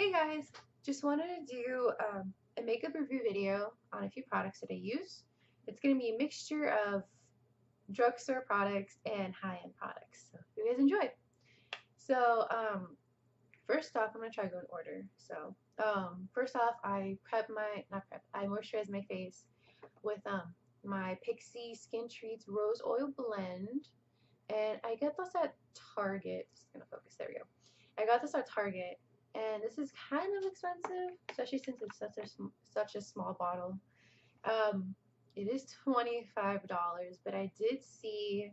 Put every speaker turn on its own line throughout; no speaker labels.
Hey guys, just wanted to do a makeup review video on a few products that I use. It's going to be a mixture of drugstore products and high-end products, so if you guys enjoy. So first off, I'm going to try to go in order. So first off, I moisturize my face with my Pixie Skin Treats Rose Oil Blend, and I get this at Target. Just going to focus, there we go. I got this at Target, and this is kind of expensive, especially since it's such a small bottle. Um, it is $25, but I did see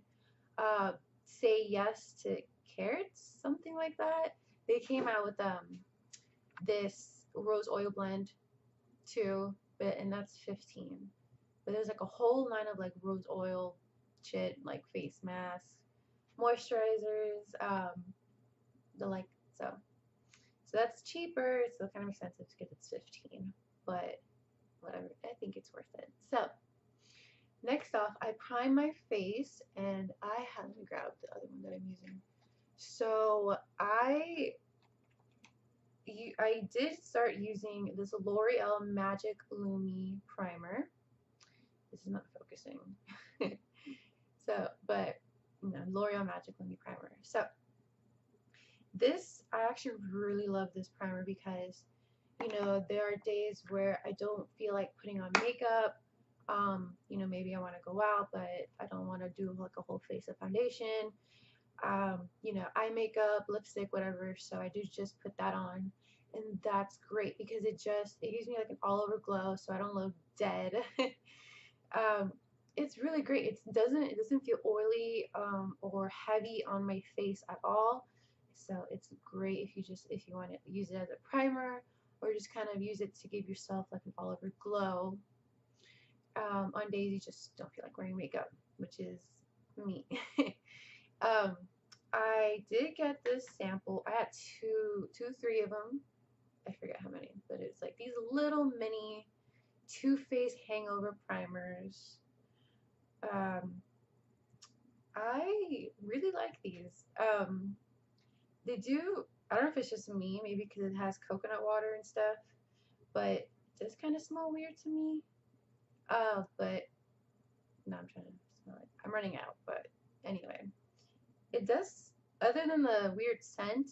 Say Yes to Carrots, something like that. They came out with this rose oil blend too, and that's 15. But there's like a whole line of like rose oil shit, like face masks, moisturizers, the like so. So that's cheaper. It's still kind of expensive because it's 15, but whatever. I think it's worth it. So next off, I prime my face, and let me grab the other one that I'm using. So I did start using this L'Oreal Magic Lumi primer. This is not focusing. But L'Oreal Magic Lumi primer. So I actually really love this primer because, there are days where I don't feel like putting on makeup. Maybe I want to go out, but I don't want to do like a whole face of foundation. Eye makeup, lipstick, whatever. So I do just put that on, and that's great because it gives me like an all over glow, so I don't look dead. It's really great. It doesn't feel oily or heavy on my face at all. So it's great if you want to use it as a primer or just kind of use it to give yourself like an all over glow on days you just don't feel like wearing makeup, which is me. I did get this sample. I had three of them. I forget how many, but it's like these little mini Too Faced hangover primers. I really like these. They do, I don't know if it's just me, maybe because it has coconut water and stuff, but it does kind of smell weird to me. But no, I'm trying to smell it. I'm running out, but anyway, it does. Other than the weird scent,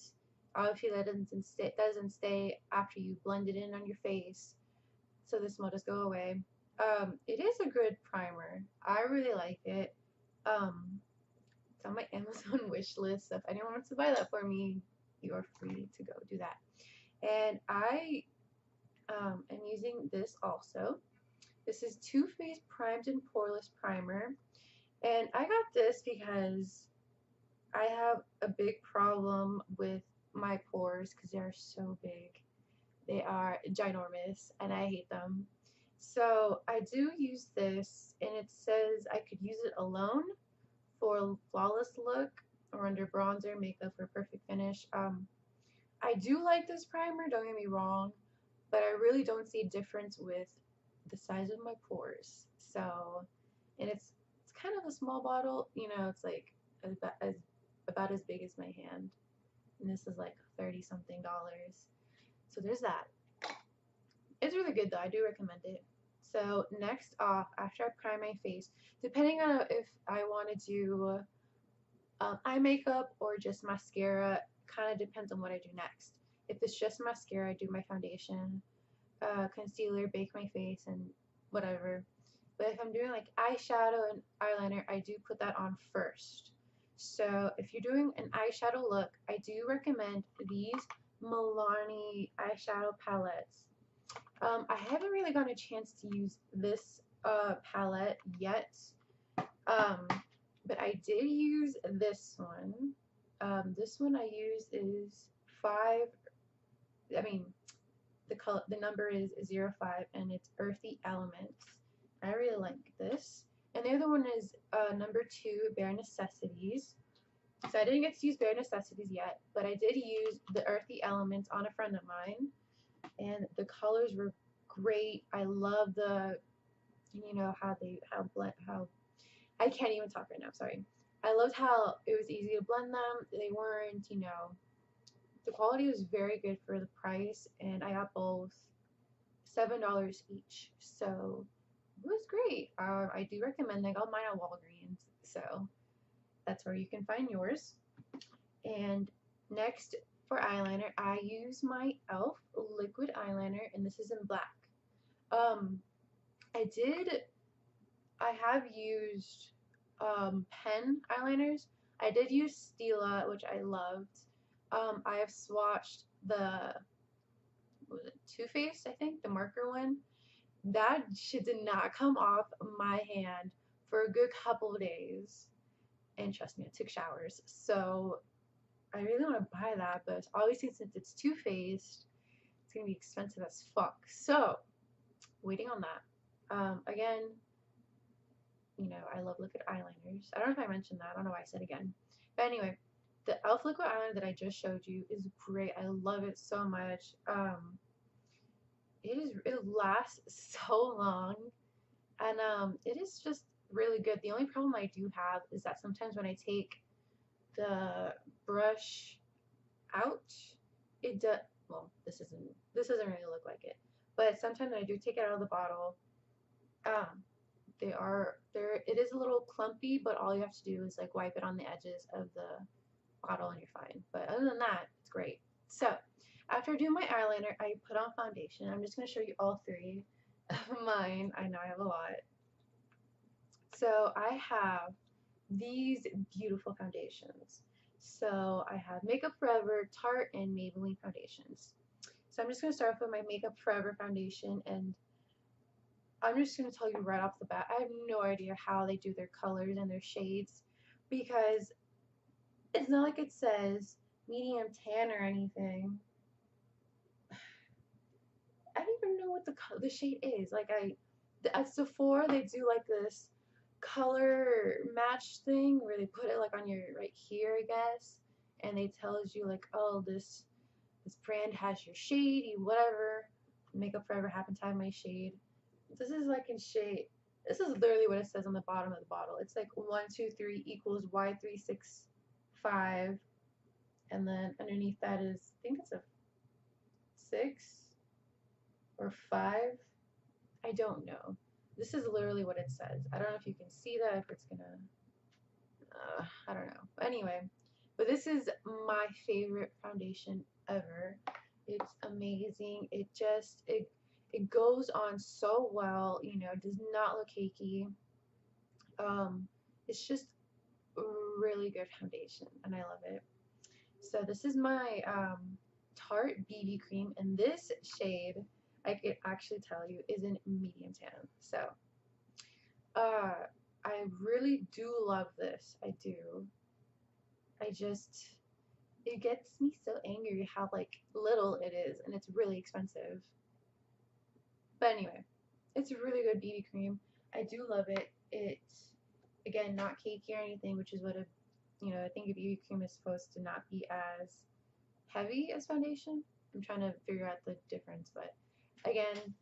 obviously that doesn't stay after you blend it in on your face, so the smell does go away. It is a good primer. I really like it. It's on my Amazon wish list, so if anyone wants to buy that for me, you are free to go do that. And I am using this also. This is Too Faced Primed and Poreless Primer. And I got this because I have a big problem with my pores because they are so big. They are ginormous and I hate them. So I do use this, and it says I could use it alone for a flawless look or under bronzer makeup for a perfect finish. I do like this primer, don't get me wrong, but I really don't see a difference with the size of my pores. So, and it's kind of a small bottle, it's like about as big as my hand, and this is like 30 something dollars. So there's that. It's really good though. I do recommend it. So next off, after I prime my face, depending on if I want to do eye makeup or just mascara, kind of depends on what I do next. If it's just mascara, I do my foundation, concealer, bake my face, and whatever. But if I'm doing like eyeshadow and eyeliner, I do put that on first. So if you're doing an eyeshadow look, I do recommend these Milani eyeshadow palettes. I haven't really gotten a chance to use this palette yet, but I did use this one. This one I use is the number is 05, and it's Earthy Elements. I really like this. And the other one is number 2, Bare Necessities. So I didn't get to use Bare Necessities yet, but I did use the Earthy Elements on a friend of mine, and the colors were great. I love the, how I can't even talk right now, sorry. I loved how it was easy to blend them. They weren't, the quality was very good for the price, and I got both $7 each, so it was great. I do recommend. I got mine at Walgreens, so that's where you can find yours. And next for eyeliner, I use my e.l.f. liquid eyeliner, and this is in black. Um, I did. I have used pen eyeliners. I did use Stila, which I loved. I have swatched the, what was it, Too Faced, I think, the marker one. That shit did not come off my hand for a good couple of days. And trust me, I took showers. So I really want to buy that, but obviously since it's Too Faced, it's gonna be expensive as fuck. So waiting on that. Again, you know, I love liquid eyeliners. I don't know if I mentioned that. I don't know why I said again. But anyway, the e.l.f. liquid eyeliner that I just showed you is great. I love it so much. It lasts so long, and it is just really good. The only problem I do have is that sometimes when I take the brush out, it does. Well, this doesn't really look like it, but sometimes when I do take it out of the bottle, um, they are there. It is a little clumpy, but all you have to do is like wipe it on the edges of the bottle and you're fine. But other than that, it's great. So after I do my eyeliner, I put on foundation. I'm just going to show you all three of mine. I know I have a lot. So I have these beautiful foundations. So I have Makeup Forever, Tarte, and Maybelline foundations. So I'm just going to start off with my Makeup Forever foundation, and I'm just going to tell you right off the bat, I have no idea how they do their colors and their shades, because it's not like it says medium tan or anything. I don't even know what the shade is. Like at Sephora, they do like this color match thing where they put it like on your right here, I guess, and they tells you like, oh, this brand has your shade, you whatever. Makeup Forever happened to have my shade. This is like in shade. This is literally what it says on the bottom of the bottle. It's like 123 equals Y365, and then underneath that is, I think it's a 6 or 5. I don't know. This is literally what it says. I don't know if you can see that, if it's gonna, I don't know. But anyway, but this is my favorite foundation ever. It's amazing. It goes on so well. You know, it does not look cakey. It's just a really good foundation, and I love it. So this is my Tarte BB cream, and this shade, I could actually tell you, is in medium tan. So I really do love this. I do. It gets me so angry how like little it is, and it's really expensive. But anyway, it's a really good BB cream. I do love it. It's, again, not cakey or anything, which is what I think a BB cream is supposed to not be as heavy as foundation. I'm trying to figure out the difference, but again,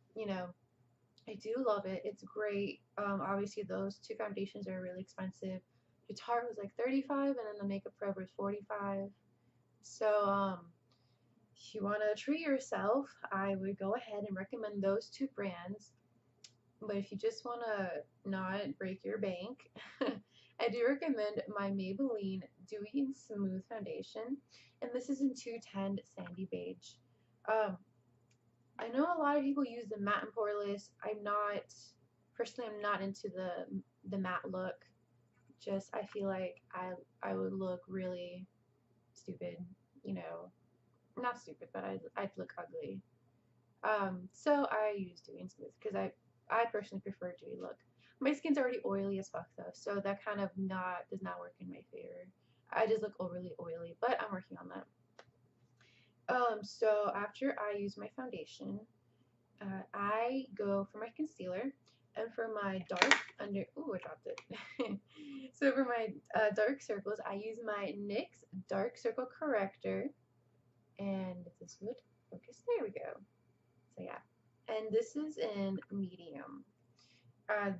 I do love it. It's great. Obviously those two foundations are really expensive. The Tarte was like 35, and then the Makeup Forever is 45. So if you want to treat yourself, I would go ahead and recommend those two brands. But if you just want to not break your bank, I do recommend my Maybelline Dewy and Smooth Foundation. And this is in 210 Sandy Beige. I know a lot of people use the matte and poreless. Personally, I'm not into the matte look. Just, I feel like I would look really stupid, not stupid, but I'd look ugly. So I use Dewy and Smooth because I personally prefer a dewy look. My skin's already oily as fuck though, so that kind of does not work in my favor. I just look overly oily, but I'm working on that. So after I use my foundation, I go for my concealer, and for my ooh, I dropped it. So for my dark circles, I use my NYX Dark Circle Corrector, and if this would focus, there we go. So yeah, and this is in medium.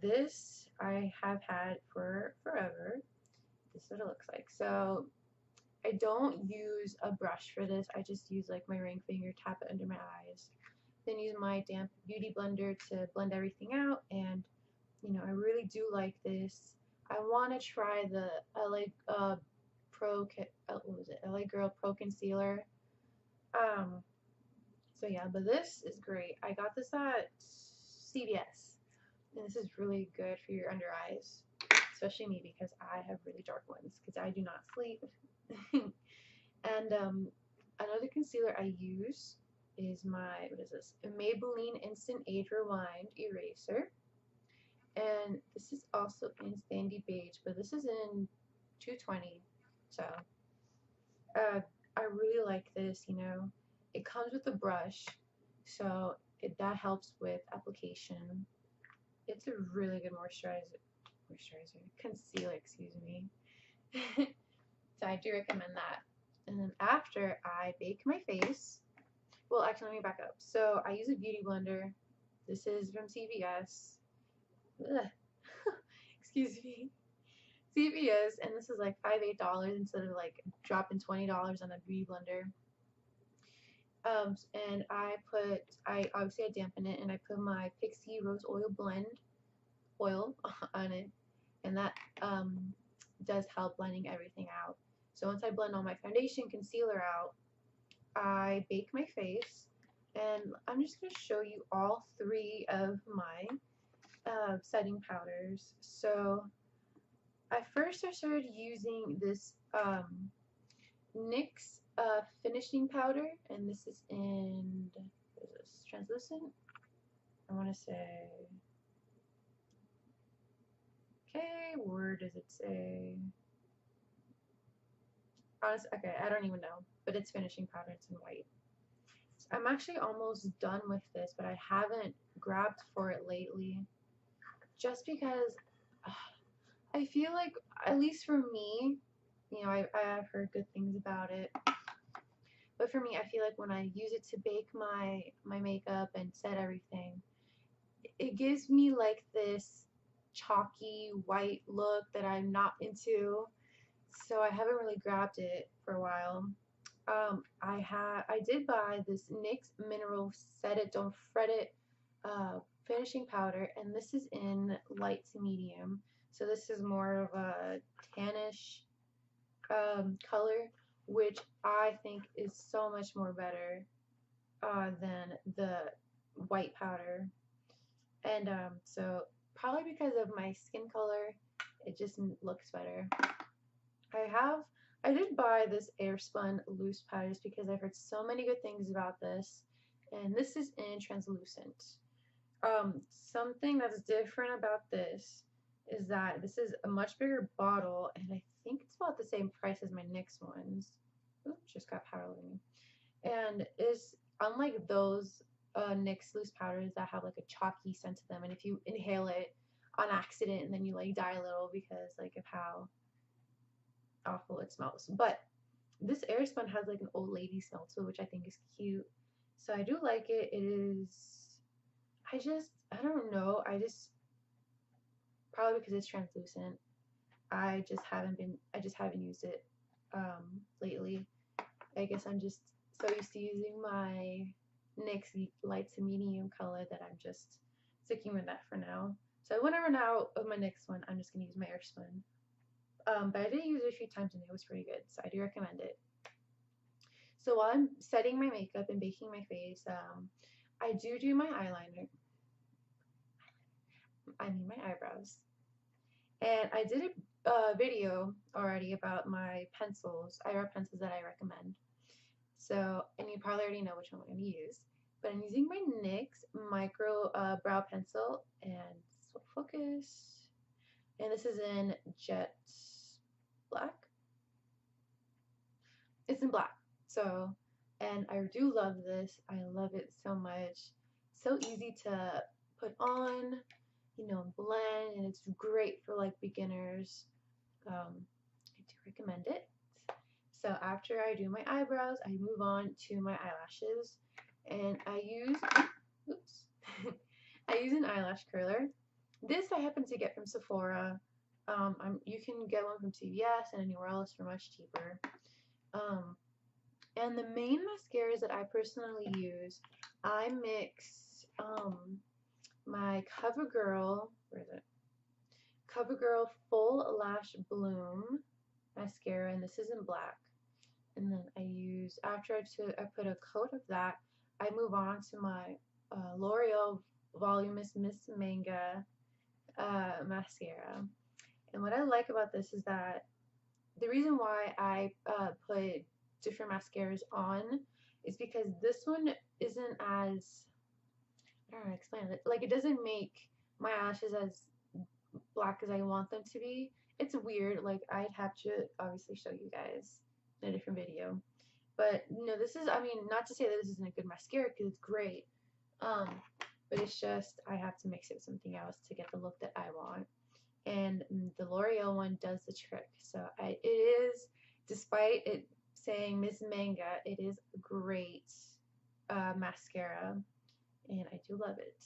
This I have had for forever. This is what it looks like. So I don't use a brush for this. I just use like my ring finger, tap it under my eyes, then use my damp beauty blender to blend everything out. And you know, I really do like this. I want to try the what was it? LA Girl Pro Concealer. Um, so yeah, but this is great. I got this at CVS, and this is really good for your under eyes, especially me because I have really dark ones because I do not sleep. And another concealer I use is my, what is this? A Maybelline Instant Age Rewind Eraser. And this is also in Sandy Beige, but this is in 220. So I really like this, you know. It comes with a brush, so that helps with application. It's a really good concealer, excuse me. So I do recommend that. And then after I bake my face, well, actually, let me back up. So I use a beauty blender. This is from CVS. Ugh. Excuse me. CVS, and this is like $8 instead of like dropping $20 on a beauty blender. And I obviously I dampen it, and I put my Pixie Rose Oil blend oil on it, and that does help blending everything out. So once I blend all my foundation, concealer out, I bake my face, and I'm just going to show you all three of my setting powders. So I started using this NYX finishing powder, and this is in, what is this, translucent? I want to say, okay, where does it say? Honestly, okay, I don't even know, but it's finishing powder, it's in white. So I'm actually almost done with this, but I haven't grabbed for it lately, just because I feel like, at least for me, you know, I have heard good things about it. But for me, I feel like when I use it to bake my makeup and set everything, it gives me like this chalky white look that I'm not into. So I haven't really grabbed it for a while. I did buy this NYX Mineral Set It Don't Fret It finishing powder, and this is in light to medium. So this is more of a tannish color, which I think is so much more better than the white powder. And so probably because of my skin color, it just looks better. I did buy this Airspun loose powders because I've heard so many good things about this, and this is in translucent. Something that's different about this is that this is a much bigger bottle, and I think it's about the same price as my NYX ones. Oops, just got powder on me. And it's unlike those NYX loose powders that have like a chalky scent to them, and if you inhale it on accident, and then you like die a little because like of how awful it smells. But this Airspun has like an old lady smell to it, which I think is cute. So I do like it. It is, I don't know. Probably because it's translucent. I just haven't used it lately. I guess I'm just so used to using my NYX light to medium color that I'm just sticking with that for now. So when I run out of my NYX one, I'm just going to use my Airspun. But I did use it a few times and it was pretty good, so I do recommend it. So while I'm setting my makeup and baking my face, I do my eyeliner. I mean my eyebrows. And I did a video already about my eyebrow pencils that I recommend. So, and you probably already know which one I'm going to use. But I'm using my NYX Micro Brow Pencil, and so focus. And this is in Jet Black. It's in black. So, and I do love this. I love it so much. So easy to put on, you know, blend, and it's great for like beginners. I do recommend it. So after I do my eyebrows, I move on to my eyelashes, and I use, oops, I use an eyelash curler. This I happen to get from Sephora. You can get one from CVS and anywhere else for much cheaper. And the main mascaras that I personally use, I mix my CoverGirl, where is it? CoverGirl Full Lash Bloom mascara, and this is in black. And then I use, after I put a coat of that, I move on to my L'Oreal Voluminous Miss Manga mascara. And what I like about this is that the reason why I put different mascaras on is because this one isn't as, I don't know how to explain it. Like, it doesn't make my eyelashes as black as I want them to be. It's weird. Like, I'd have to obviously show you guys in a different video. But no, this is, I mean, not to say that this isn't a good mascara because it's great. But it's just I have to mix it with something else to get the look that I want. And the L'Oreal one does the trick. So it is, despite it saying Miss Manga, it is a great mascara, and I do love it.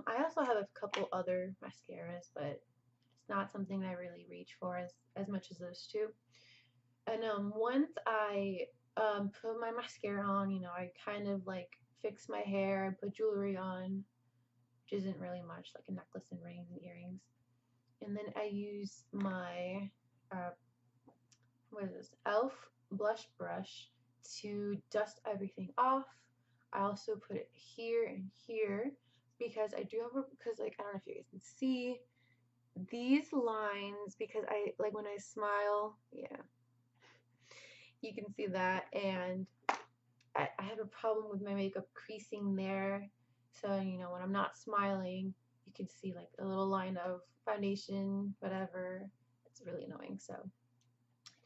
I also have a couple other mascaras, but it's not something I really reach for as much as those two. And once I put my mascara on, you know, I kind of like fix my hair and put jewelry on, which isn't really much, like a necklace and rings and earrings. And then I use my what is this, e.l.f. blush brush to dust everything off. I also put it here and here because I do have because like I don't know if you guys can see these lines, because I like when I smile, yeah, you can see that, and I have a problem with my makeup creasing there. So, you know, when I'm not smiling, you can see like a little line of foundation, whatever. It's really annoying. So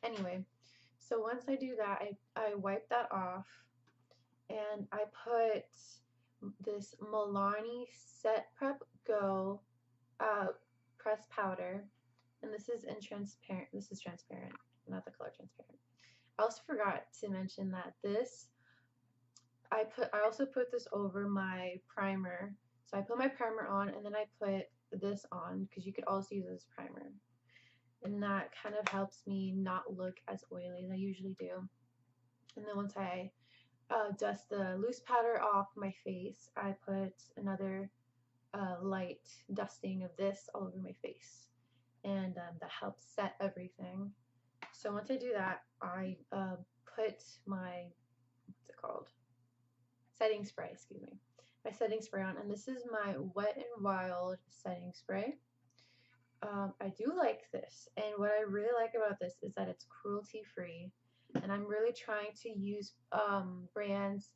anyway, so once I do that, I wipe that off, and I put this Milani Set Prep Go pressed powder, and this is in transparent. This is transparent, not the color transparent. I also forgot to mention that this I also put this over my primer. So I put my primer on, and then I put this on because you could also use this primer. And that kind of helps me not look as oily as I usually do. And then once I dust the loose powder off my face, I put another light dusting of this all over my face. And that helps set everything. So once I do that, I put my, what's it called? Setting spray, excuse me. My setting spray on, and this is my Wet n Wild setting spray. I do like this, and what I really like about this is that it's cruelty free, and I'm really trying to use brands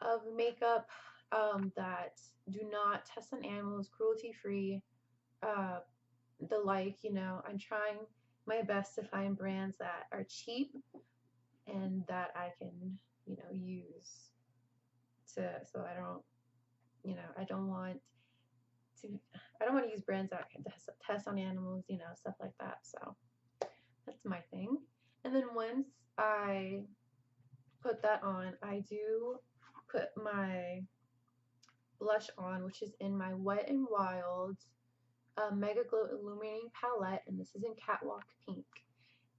of makeup that do not test on animals, cruelty free, the like, you know. I'm trying my best to find brands that are cheap and that I can, you know, use to, so I don't, you know, I don't want to use brands that can test on animals, you know, stuff like that. So that's my thing. And then once I put that on, I do put my blush on, which is in my Wet n Wild Mega Glow Illuminating Palette, and this is in Catwalk Pink.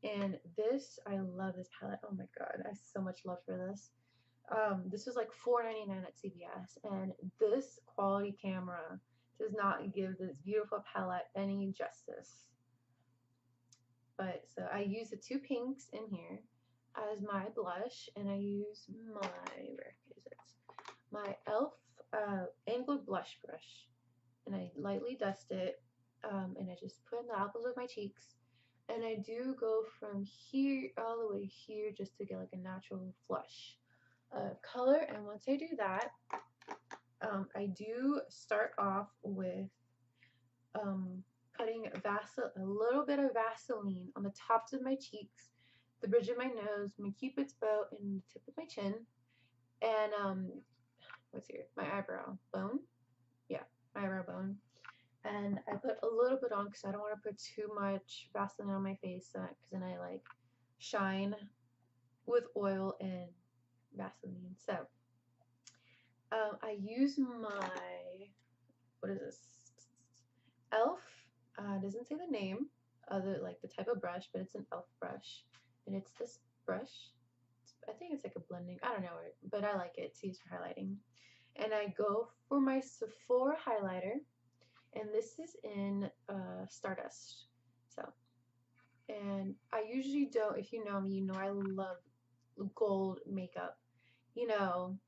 And this, I love this palette. Oh my god, I have so much love for this. This was like $4.99 at CVS, and this quality camera does not give this beautiful palette any justice. But so I use the two pinks in here as my blush, and I use my, where is it? My e.l.f. Angled Blush Brush, and I lightly dust it, and I just put in the apples of my cheeks, and I do go from here all the way here just to get like a natural flush of color. And once I do that, I do start off with putting a little bit of Vaseline on the tops of my cheeks, the bridge of my nose, my cupid's bow, and the tip of my chin, and what's here? My eyebrow bone. Yeah, my eyebrow bone. And I put a little bit on because I don't want to put too much Vaseline on my face, because then I like shine with oil and Vaseline. So I use my, what is this? e.l.f. Doesn't say the name other like the type of brush, but it's an e.l.f. brush, and it's this brush. I think it's like a blending. I don't know, but I like it to use for highlighting. And I go for my Sephora highlighter, and this is in Stardust. So, and I usually don't. If you know me, you know I love gold makeup. You know,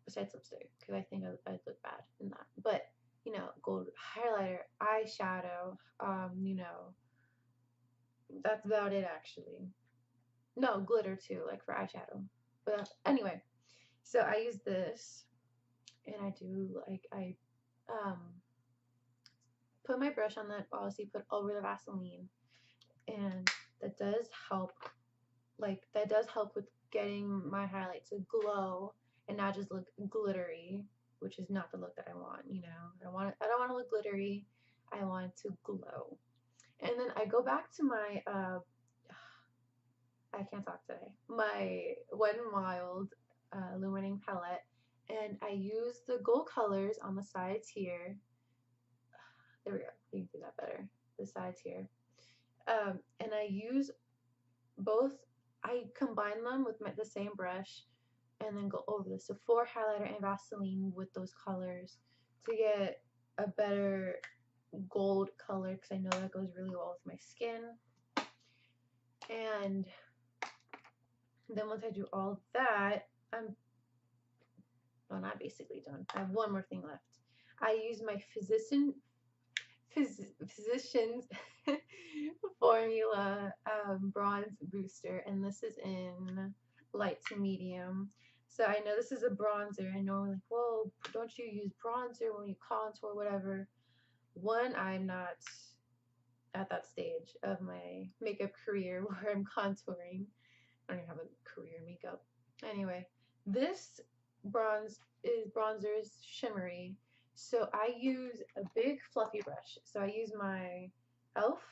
besides lipstick, because I think I'd look bad in that. But you know, gold highlighter, eyeshadow. You know, that's about it actually. No, glitter too, like for eyeshadow. But anyway, so I use this, and I do like um put my brush on that, obviously put over the Vaseline, and that does help. Like that does help with getting my highlight to glow and not just look glittery, which is not the look that I want. You know, I don't want to look glittery. I want it to glow. And then I go back to my I can't talk today. My Wet n Wild illuminating palette, and I use the gold colors on the sides here. There we go. You can do that better. The sides here. And I use both. I combine them with the same brush, and then go over the Sephora highlighter and Vaseline with those colors to get a better gold color, because I know that goes really well with my skin. And then once I do all that, well, not basically done. I have one more thing left. I use my Physicians Formula Bronze Booster, and this is in light to medium. So I know this is a bronzer, and normally, like, well, don't you use bronzer when you contour, whatever. One, I'm not at that stage of my makeup career where I'm contouring. I don't even have a career in makeup. Anyway, this bronzer is shimmery, so I use a big fluffy brush. So I use my e.l.f.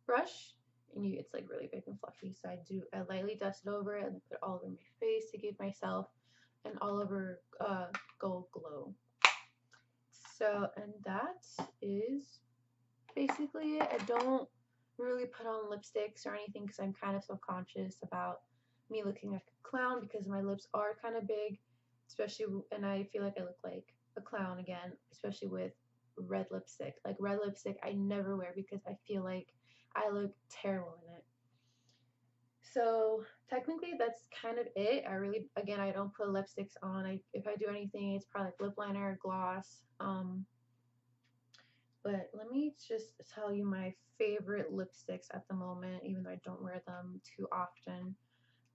brush, and it's like really big and fluffy. So I lightly dust it over it and put it all over my face to give myself an all over gold glow. So, and that is basically it. I don't really put on lipsticks or anything because I'm kind of self-conscious about me looking like a clown, because my lips are kind of big, especially, and I feel like I look like a clown again, especially with red lipstick. Like red lipstick I never wear because I feel like I look terrible in it. So technically that's kind of it. I really, again, I don't put lipsticks on. If I do anything, it's probably like lip liner, gloss. But let me just tell you my favorite lipsticks at the moment, even though I don't wear them too often.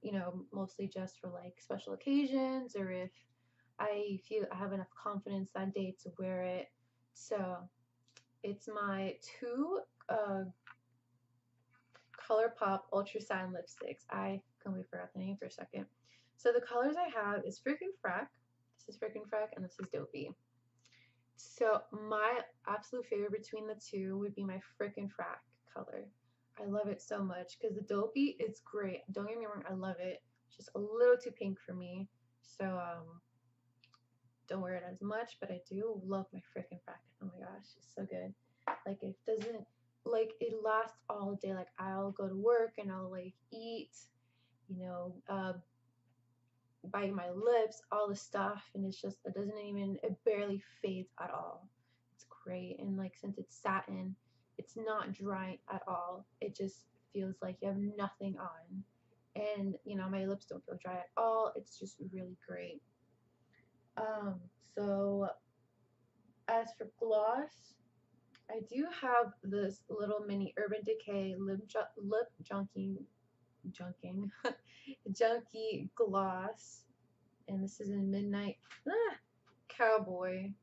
You know, mostly just for like special occasions, or if I feel I have enough confidence that day to wear it. So it's my two ColourPop Ultra Satin lipsticks. I completely forgot the name for a second. So the colors I have is Frickin' Frack. This is Frickin' Frack, and this is Dopey. So my absolute favorite between the two would be my Frickin' Frack color. I love it so much because the Dopey, it's great. Don't get me wrong, I love it. It's just a little too pink for me. So don't wear it as much, but I do love my Frickin' Frack. Oh my gosh, it's so good. Like it doesn't, like it lasts all day. Like I'll go to work and I'll like eat, you know, bite my lips, all the stuff, and it's just, it barely fades at all. It's great. And like since it's satin, it's not dry at all. It just feels like you have nothing on. And you know, my lips don't feel dry at all. It's just really great. So as for gloss, I do have this little mini Urban Decay lip junkie junkie gloss, and this is in Midnight Cowboy.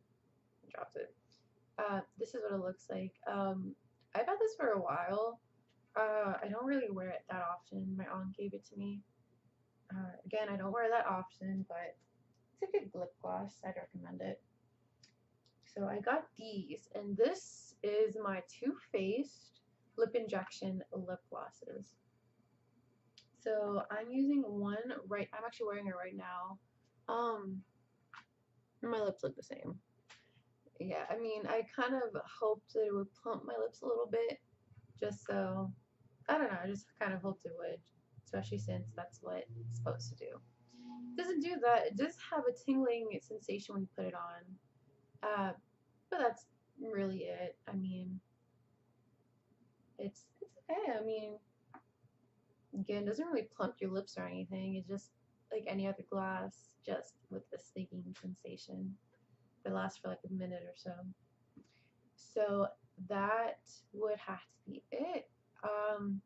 Dropped it. This is what it looks like. I've had this for a while. I don't really wear it that often. My aunt gave it to me. Again, I don't wear it that often, but it's a good lip gloss. I'd recommend it. So I got these, and this is my Too Faced Lip Injection lip glosses. So I'm using one I'm actually wearing it right now. My lips look the same. Yeah, I mean, I kind of hoped that it would plump my lips a little bit, just so I don't know, I just kind of hoped it would, especially since that's what it's supposed to do. It doesn't do that. It does have a tingling sensation when you put it on, but that's really it. I mean, it's okay. I mean, again, it doesn't really plump your lips or anything. It's just like any other gloss, just with the stinging sensation that lasts for like a minute or so. So that would have to be it. Um,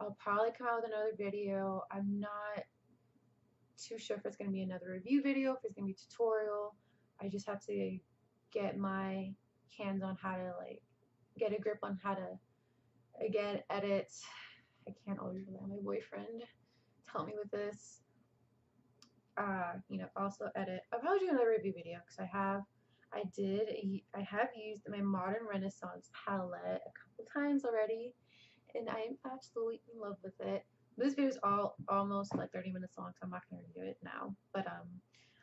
I'll probably come out with another video. I'm not too sure if it's going to be another review video, if it's going to be a tutorial. I just have to get my hands on how to like get a grip on how to again edit. I can't always rely on my boyfriend to help me with this. You know, also edit. I'll probably do another review video because I have used my Modern Renaissance palette a couple times already, and I'm absolutely in love with it. This video is almost like 30 minutes long, so I'm not gonna review it now. But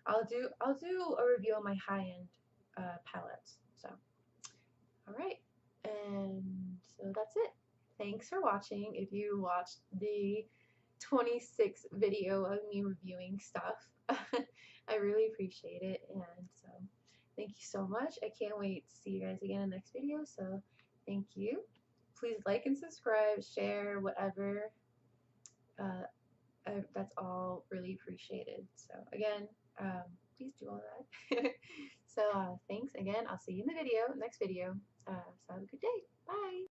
I'll do a review on my high end palettes. So all right, and so that's it. Thanks for watching. If you watched the 26 video of me reviewing stuff, I really appreciate it. And so thank you so much. I can't wait to see you guys again in the next video. So thank you. Please like and subscribe, share, whatever. That's all really appreciated. So again, please do all that. So thanks again. I'll see you in the next video. So have a good day. Bye.